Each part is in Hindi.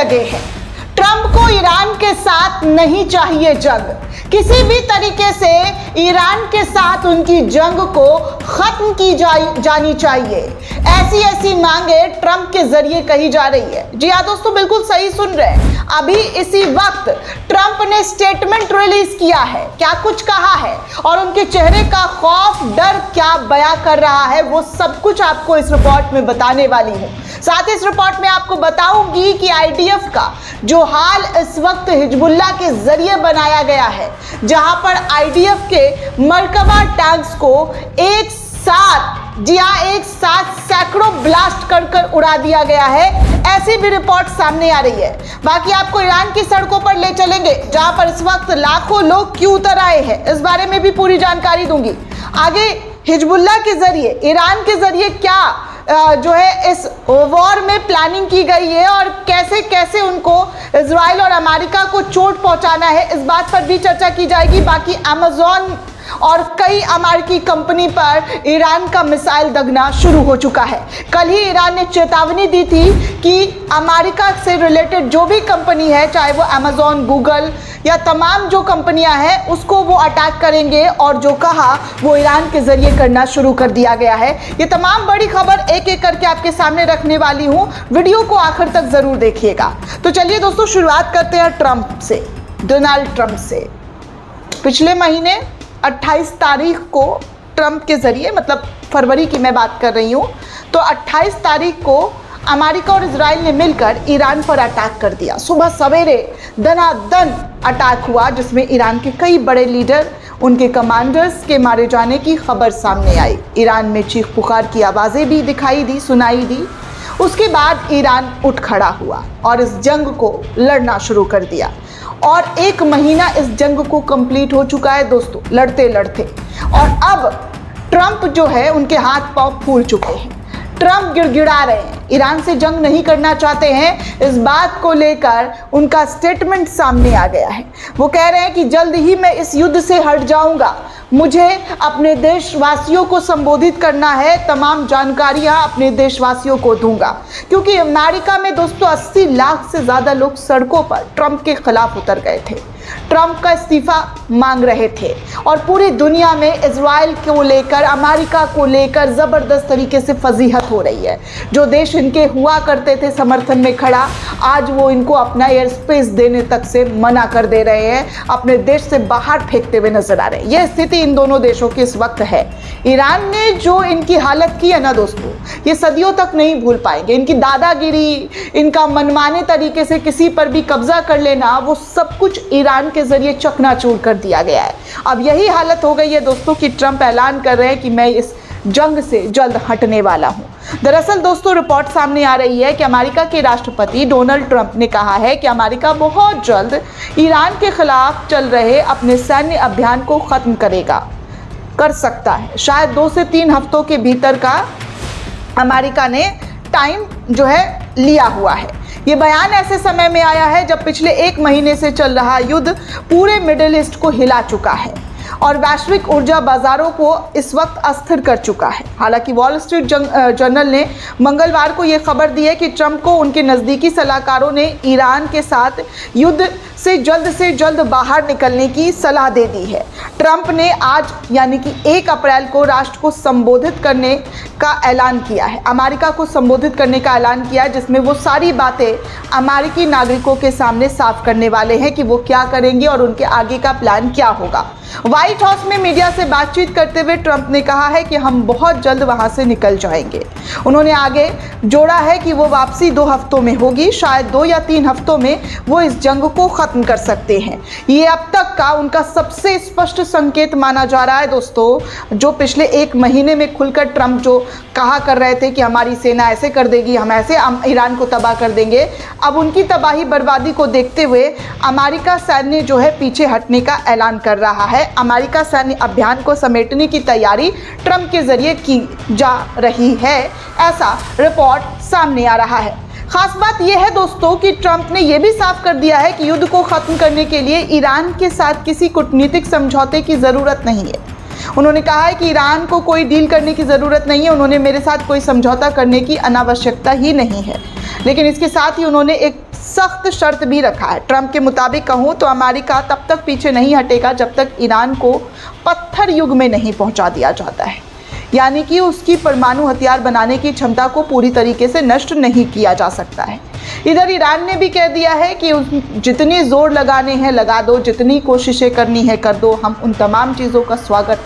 लगे हैं। ट्रंप को ईरान के साथ नहीं चाहिए जंग, किसी भी तरीके से ईरान के साथ उनकी जंग को खत्म की जानी चाहिए। ऐसी मांगे ट्रंप के जरिए कही जा रही है। जी हाँ दोस्तों, बिल्कुल सही सुन रहे हैं। अभी इसी वक्त ट्रंप ने स्टेटमेंट रिलीज किया है, क्या कुछ कहा है और उनके चेहरे का खौफ डर क्या बयां कर रहा है, वो सब कुछ आपको इस रिपोर्ट में बताने वाली हूं। साथ ही इस रिपोर्ट में आपको बताऊंगी कि आईडीएफ का जो हाल इस वक्त हिजबुल्लाह के जरिए बनाया गया है, जहां पर आईडीएफ के मरकबा टैंक्स को एक साथ सैकड़ों ब्लास्ट कर उड़ा दिया गया है, ऐसी भी रिपोर्ट सामने आ रही है। बाकी आपको ईरान की सड़कों पर ले चलेंगे, जहां पर इस वक्त लाखों लोग क्यों उतर आए हैं, इस बारे में भी पूरी जानकारी दूंगी। आगे हिजबुल्लाह के जरिए, ईरान के जरिए क्या जो है इस वॉर में प्लानिंग की गई है और कैसे कैसे उनको इजराइल और अमेरिका को चोट पहुंचाना है, इस बात पर भी चर्चा की जाएगी। बाकी अमेज़न और कई अमेरिकी कंपनी पर ईरान का मिसाइल दगना शुरू हो चुका है। कल ही ईरान ने चेतावनी दी थी कि अमेरिका से रिलेटेड जो भी कंपनी है, चाहे वो अमेज़न, गूगल या तमाम जो कंपनियां हैं, उसको वो अटैक करेंगे, और जो कहा वो ईरान के जरिए करना शुरू कर दिया गया है। ये तमाम बड़ी खबर एक एक करके आपके सामने रखने वाली हूं, वीडियो को आखिर तक जरूर देखिएगा। तो चलिए दोस्तों, शुरुआत करते हैं ट्रंप से, डोनाल्ड ट्रंप से। पिछले महीने 28 तारीख को ट्रंप के जरिए, मतलब फरवरी की मैं बात कर रही हूँ, तो 28 तारीख को अमेरिका और इजराइल ने मिलकर ईरान पर अटैक कर दिया। सुबह सवेरे दनादन अटैक हुआ, जिसमें ईरान के कई बड़े लीडर, उनके कमांडर्स के मारे जाने की खबर सामने आई। ईरान में चीख पुकार की आवाज़ें भी सुनाई दी। उसके बाद ईरान उठ खड़ा हुआ और इस जंग को लड़ना शुरू कर दिया, और 1 महीना इस जंग को कंप्लीट हो चुका है दोस्तों, लड़ते लड़ते। और अब ट्रंप जो है, उनके हाथ पांव फूल चुके हैं। ट्रंप गिड़गिड़ा रहे हैं, ईरान से जंग नहीं करना चाहते हैं। इस बात को लेकर उनका स्टेटमेंट सामने आ गया है। वो कह रहे हैं कि जल्द ही मैं इस युद्ध से हट जाऊंगा, मुझे अपने देशवासियों को संबोधित करना है, तमाम जानकारियां अपने देशवासियों को दूंगा। क्योंकि अमेरिका में दोस्तों 80 लाख से ज़्यादा लोग सड़कों पर ट्रंप के खिलाफ उतर गए थे, ट्रंप का इस्तीफा मांग रहे थे, और पूरी दुनिया में इजराइल को लेकर, अमेरिका को लेकर ज़बरदस्त तरीके से फजीहत हो रही है। जो देश इनके हुआ करते थे समर्थन में खड़ा, आज वो इनको अपना एयर स्पेस देने तक से मना कर दे रहे हैं, अपने देश से बाहर फेंकते हुए नजर आ रहे हैं। ये स्थिति इन दोनों देशों की इस वक्त है। ईरान ने जो इनकी हालत की है ना दोस्तों, ये सदियों तक नहीं भूल पाएंगे। इनकी दादागिरी, इनका मनमाने तरीके से किसी पर भी कब्जा कर लेना, वो सब कुछ ईरान के जरिए चकनाचूर कर दिया गया है। अब यही हालत हो गई है दोस्तों कि ट्रंप ऐलान कर रहे हैं कि मैं इस जंग से जल्द हटने वाला हूं। दरअसल दोस्तों, रिपोर्ट सामने आ रही है कि अमेरिका के राष्ट्रपति डोनाल्ड ट्रंप ने कहा है कि अमेरिका बहुत जल्द ईरान के खिलाफ चल रहे अपने सैन्य अभियान को खत्म कर सकता है। शायद 2 से 3 हफ्तों के भीतर का अमेरिका ने टाइम जो है लिया हुआ है। ये बयान ऐसे समय में आया है जब पिछले 1 महीने से चल रहा युद्ध पूरे मिडिल ईस्ट को हिला चुका है और वैश्विक ऊर्जा बाजारों को इस वक्त अस्थिर कर चुका है। हालांकि वॉल स्ट्रीट जर्नल ने मंगलवार को यह खबर दी है कि ट्रंप को उनके नज़दीकी सलाहकारों ने ईरान के साथ युद्ध से जल्द बाहर निकलने की सलाह दे दी है। ट्रंप ने आज यानी कि 1 अप्रैल को राष्ट्र को संबोधित करने का ऐलान किया है, अमेरिका को संबोधित करने का ऐलान किया है, जिसमें वो सारी बातें अमेरिकी नागरिकों के सामने साफ करने वाले हैं कि वो क्या करेंगे और उनके आगे का प्लान क्या होगा। व्हाइट हाउस में मीडिया से बातचीत करते हुए ट्रंप ने कहा है कि हम बहुत जल्द वहां से निकल जाएंगे। उन्होंने आगे जोड़ा है कि वो वापसी 2 हफ्तों में होगी, शायद 2 या 3 हफ्तों में वो इस जंग को खत्म कर सकते हैं। ये अब तक का उनका सबसे स्पष्ट संकेत माना जा रहा है दोस्तों। जो पिछले 1 महीने में खुलकर ट्रंप जो कहा कर रहे थे कि हमारी सेना ऐसे कर देगी, हम ऐसे ईरान को तबाह कर देंगे, अब उनकी तबाही बर्बादी को देखते हुए अमेरिका सैन्य जो है पीछे हटने का ऐलान कर रहा है। अमेरिका सैन्य अभियान को समेटने की तैयारी ट्रंप के जरिए की जा रही है, ऐसा रिपोर्ट सामने आ रहा है। खास बात यह है दोस्तों कि ट्रंप ने यह भी साफ कर दिया है कि युद्ध को खत्म करने के लिए ईरान के साथ किसी कूटनीतिक समझौते की ज़रूरत नहीं है। उन्होंने कहा है कि ईरान को कोई डील करने की ज़रूरत नहीं है, उन्होंने मेरे साथ कोई समझौता करने की अनावश्यकता ही नहीं है। लेकिन इसके साथ ही उन्होंने एक सख्त शर्त भी रखा है। ट्रंप के मुताबिक कहूँ तो अमेरिका तब तक पीछे नहीं हटेगा जब तक ईरान को पत्थर युग में नहीं पहुंचा दिया जाता है, यानी कि उसकी परमाणु हथियार बनाने की क्षमता को पूरी तरीके से नष्ट नहीं किया जा सकता है। इधर ईरान ने भी कह दिया है कि जितनी जोर लगाने हैं लगा दो, जितनी कोशिशें करनी है कर दो, हम उन तमाम चीज़ों का स्वागत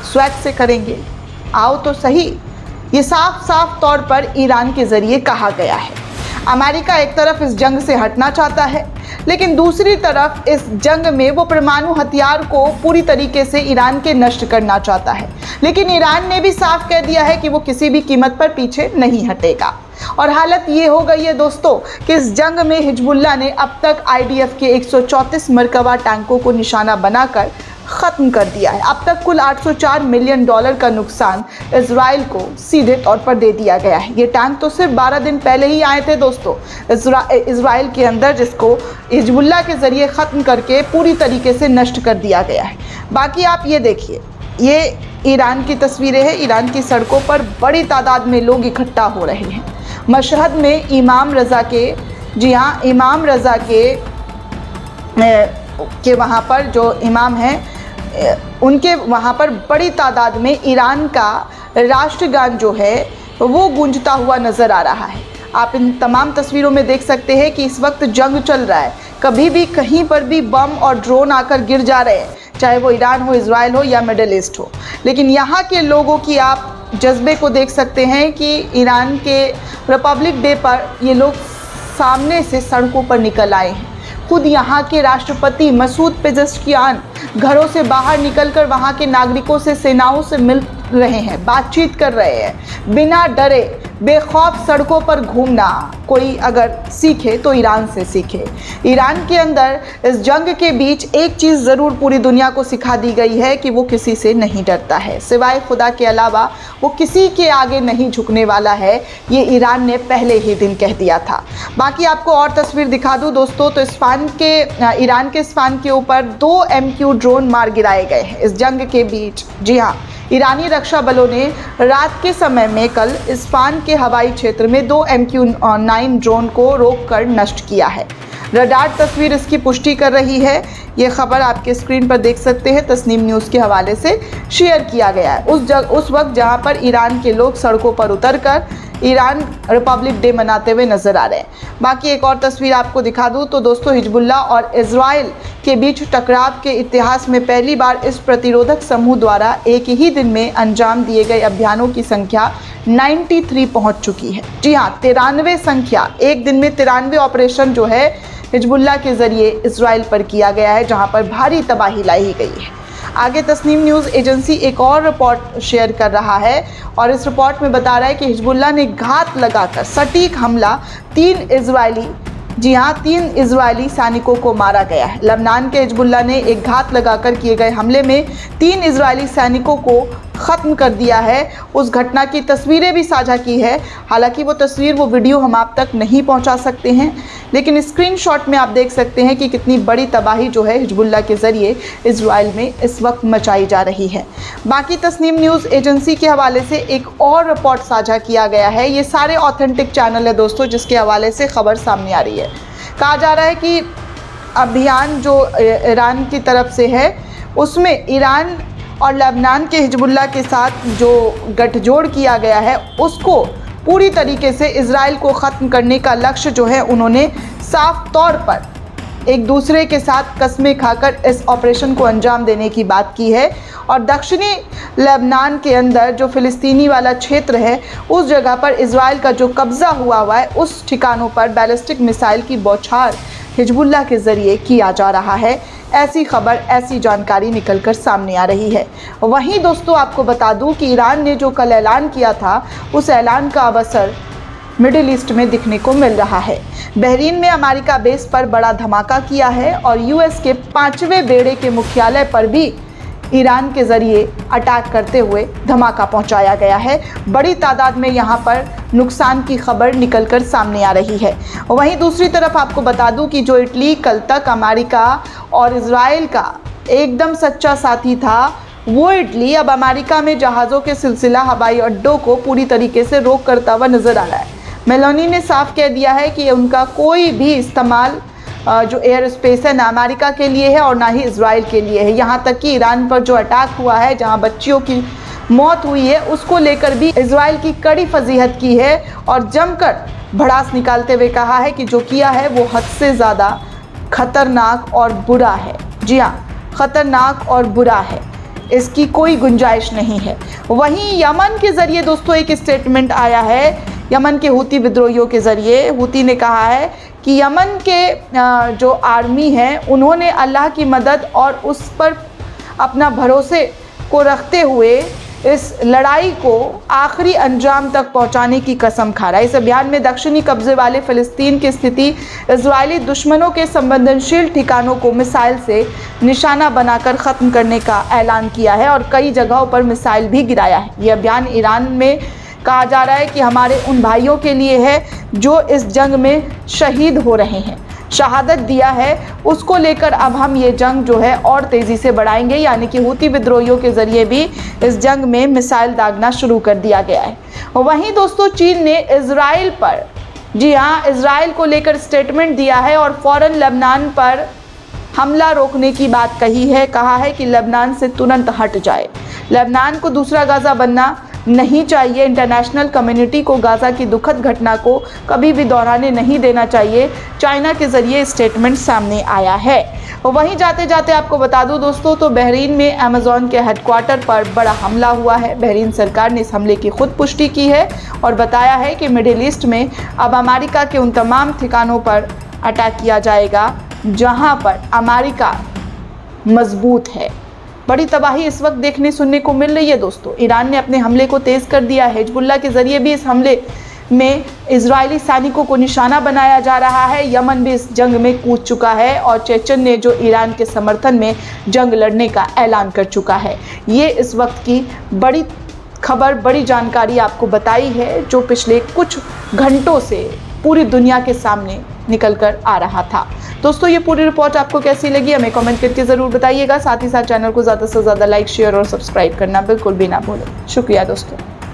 स्वैग से करेंगे, आओ तो सही। ये साफ साफ तौर पर ईरान के ज़रिए कहा गया है। अमेरिका एक तरफ इस जंग से हटना चाहता है, लेकिन दूसरी तरफ इस जंग में वो परमाणु हथियार को पूरी तरीके से ईरान के नष्ट करना चाहता है। लेकिन ईरान ने भी साफ कह दिया है कि वो किसी भी कीमत पर पीछे नहीं हटेगा। और हालत ये हो गई है दोस्तों कि इस जंग में हिजबुल्लाह ने अब तक IDF के 134 मरकबा टैंकों को निशाना बनाकर ख़त्म कर दिया है। अब तक कुल $804 मिलियन का नुकसान इजराइल को सीधे तौर पर दे दिया गया है। ये टैंक तो सिर्फ 12 दिन पहले ही आए थे दोस्तों इजराइल के अंदर, जिसको हिजबुल्लाह के ज़रिए ख़त्म करके पूरी तरीके से नष्ट कर दिया गया है। बाकी आप ये देखिए, ये ईरान की तस्वीरें हैं। ईरान की सड़कों पर बड़ी तादाद में लोग इकट्ठा हो रहे हैं। मशहद में इमाम रज़ा के, जी हाँ, इमाम रज़ा के वहाँ पर जो इमाम हैं उनके वहाँ पर बड़ी तादाद में ईरान का राष्ट्रगान जो है वो गूंजता हुआ नज़र आ रहा है। आप इन तमाम तस्वीरों में देख सकते हैं कि इस वक्त जंग चल रहा है। कभी भी कहीं पर भी बम और ड्रोन आकर गिर जा रहे हैं, चाहे वो ईरान हो, इजराइल हो या मिडिल ईस्ट हो। लेकिन यहाँ के लोगों की आप जज्बे को देख सकते हैं कि ईरान के रिपब्लिक डे पर ये लोग सामने से सड़कों पर निकल आए हैं। खुद यहाँ के राष्ट्रपति मसूद पेज़ेश्कियान घरों से बाहर निकलकर वहाँ के नागरिकों से, सेनाओं से मिल रहे हैं, बातचीत कर रहे हैं। बिना डरे बेखौफ सड़कों पर घूमना कोई अगर सीखे तो ईरान से सीखे। ईरान के अंदर इस जंग के बीच एक चीज़ ज़रूर पूरी दुनिया को सिखा दी गई है कि वो किसी से नहीं डरता है, सिवाय खुदा के अलावा वो किसी के आगे नहीं झुकने वाला है। ये ईरान ने पहले ही दिन कह दिया था। बाकी आपको और तस्वीर दिखा दूँ दोस्तों, तो ईरान के इस्फहान के ऊपर 2 MQ ड्रोन मार गिराए गए हैं इस जंग के बीच। जी हाँ, ईरानी रक्षा बलों ने रात के समय में कल इस्फहान के हवाई क्षेत्र में 2 MQ-9 ड्रोन को रोककर नष्ट किया है। रडार तस्वीर इसकी पुष्टि कर रही है। ये खबर आपके स्क्रीन पर देख सकते हैं, तस्नीम न्यूज़ के हवाले से शेयर किया गया है। उस वक्त जहां पर ईरान के लोग सड़कों पर उतरकर ईरान रिपब्लिक डे मनाते हुए नजर आ रहे हैं। बाकी एक और तस्वीर आपको दिखा दूं तो दोस्तों, हिजबुल्लाह और इजराइल के बीच टकराव के इतिहास में पहली बार इस प्रतिरोधक समूह द्वारा एक ही दिन में अंजाम दिए गए अभियानों की संख्या 93 पहुंच चुकी है। जी हाँ, 93 संख्या, एक दिन में 93 ऑपरेशन जो है हिजबुल्लाह के ज़रिए इजराइल पर किया गया है, जहां पर भारी तबाही लाई गई है। आगे तस्नीम न्यूज़ एजेंसी एक और रिपोर्ट शेयर कर रहा है और इस रिपोर्ट में बता रहा है कि हिजबुल्लाह ने घात लगाकर सटीक हमला 3 इजरायली सैनिकों को मारा गया है। लबनान के हिजबुल्लाह ने एक घात लगाकर किए गए हमले में 3 इजरायली सैनिकों को ख़त्म कर दिया है। उस घटना की तस्वीरें भी साझा की है। हालांकि वो वीडियो हम आप तक नहीं पहुंचा सकते हैं, लेकिन स्क्रीनशॉट में आप देख सकते हैं कि कितनी बड़ी तबाही जो है हिजबुल्लाह के ज़रिए इजराइल में इस वक्त मचाई जा रही है। बाकी तस्नीम न्यूज़ एजेंसी के हवाले से एक और रिपोर्ट साझा किया गया है। ये सारे ऑथेंटिक चैनल है दोस्तों जिसके हवाले से खबर सामने आ रही है। कहा जा रहा है कि अभियान जो ईरान की तरफ से है उसमें ईरान और लबनान के हिजबुल्लाह के साथ जो गठजोड़ किया गया है उसको पूरी तरीके से इजराइल को ख़त्म करने का लक्ष्य जो है उन्होंने साफ तौर पर एक दूसरे के साथ कस्में खाकर इस ऑपरेशन को अंजाम देने की बात की है। और दक्षिणी लेबनान के अंदर जो फ़िलिस्तीनी वाला क्षेत्र है उस जगह पर इजराइल का जो कब्ज़ा हुआ है उस ठिकानों पर बैलिस्टिक मिसाइल की बौछार हिजबुल्लाह के ज़रिए किया जा रहा है। ऐसी खबर, ऐसी जानकारी निकलकर सामने आ रही है। वहीं दोस्तों आपको बता दूं कि ईरान ने जो कल ऐलान किया था उस ऐलान का अब असर मिडिल ईस्ट में दिखने को मिल रहा है। बहरीन में अमेरिका बेस पर बड़ा धमाका किया है और US के 5वें बेड़े के मुख्यालय पर भी ईरान के ज़रिए अटैक करते हुए धमाका पहुंचाया गया है। बड़ी तादाद में यहां पर नुकसान की खबर निकलकर सामने आ रही है। वहीं दूसरी तरफ आपको बता दूं कि जो इटली कल तक अमेरिका और इजराइल का एकदम सच्चा साथी था, वो इटली अब अमेरिका में जहाज़ों के सिलसिला हवाई अड्डों को पूरी तरीके से रोक करता हुआ नजर आ रहा है। मेलोनी ने साफ कह दिया है कि उनका कोई भी इस्तेमाल जो एयर स्पेस है ना अमेरिका के लिए है और ना ही इजराइल के लिए है। यहाँ तक कि ईरान पर जो अटैक हुआ है, जहाँ बच्चियों की मौत हुई है, उसको लेकर भी इजराइल की कड़ी फजीहत की है और जमकर भड़ास निकालते हुए कहा है कि जो किया है वो हद से ज़्यादा खतरनाक और बुरा है। जी हाँ, खतरनाक और बुरा है, इसकी कोई गुंजाइश नहीं है। वहीं यमन के ज़रिए दोस्तों एक स्टेटमेंट आया है, यमन के हूती विद्रोहियों के ज़रिए। हूती ने कहा है कि यमन के जो आर्मी है उन्होंने अल्लाह की मदद और उस पर अपना भरोसे को रखते हुए इस लड़ाई को आखिरी अंजाम तक पहुंचाने की कसम खा रहा है। इस अभियान में दक्षिणी कब्जे वाले फ़िलिस्तीन की स्थिति इजरायली दुश्मनों के संवेदनशील ठिकानों को मिसाइल से निशाना बनाकर ख़त्म करने का ऐलान किया है और कई जगहों पर मिसाइल भी गिराया है। ये अभियान ईरान में कहा जा रहा है कि हमारे उन भाइयों के लिए है जो इस जंग में शहीद हो रहे हैं, शहादत दिया है, उसको लेकर अब हम ये जंग जो है और तेज़ी से बढ़ाएंगे। यानी कि हूती विद्रोहियों के ज़रिए भी इस जंग में मिसाइल दागना शुरू कर दिया गया है। वहीं दोस्तों चीन ने इजराइल पर, जी हाँ, इजराइल को लेकर स्टेटमेंट दिया है और फ़ौरन लेबनान पर हमला रोकने की बात कही है। कहा है कि लेबनान से तुरंत हट जाए, लेबनान को दूसरा गाज़ा बनना नहीं चाहिए। इंटरनेशनल कम्युनिटी को गाज़ा की दुखद घटना को कभी भी दोहराने नहीं देना चाहिए। चाइना के ज़रिए स्टेटमेंट सामने आया है। वहीं जाते जाते आपको बता दूं दोस्तों, तो बहरीन में अमेज़ॉन के हेडक्वार्टर पर बड़ा हमला हुआ है। बहरीन सरकार ने इस हमले की खुद पुष्टि की है और बताया है कि मिडिल ईस्ट में अब अमेरिका के उन तमाम ठिकानों पर अटैक किया जाएगा जहाँ पर अमेरिका मजबूत है। बड़ी तबाही इस वक्त देखने सुनने को मिल रही है दोस्तों। ईरान ने अपने हमले को तेज़ कर दिया है। हिजबुल्लाह के ज़रिए भी इस हमले में इजरायली सैनिकों को निशाना बनाया जा रहा है। यमन भी इस जंग में कूद चुका है और चेचन ने जो ईरान के समर्थन में जंग लड़ने का ऐलान कर चुका है। ये इस वक्त की बड़ी खबर, बड़ी जानकारी आपको बताई है जो पिछले कुछ घंटों से पूरी दुनिया के सामने निकल कर आ रहा था। दोस्तों ये पूरी रिपोर्ट आपको कैसी लगी हमें कमेंट करके ज़रूर बताइएगा। साथ ही साथ चैनल को ज़्यादा से ज़्यादा लाइक, शेयर और सब्सक्राइब करना बिल्कुल भी ना भूलें। शुक्रिया दोस्तों।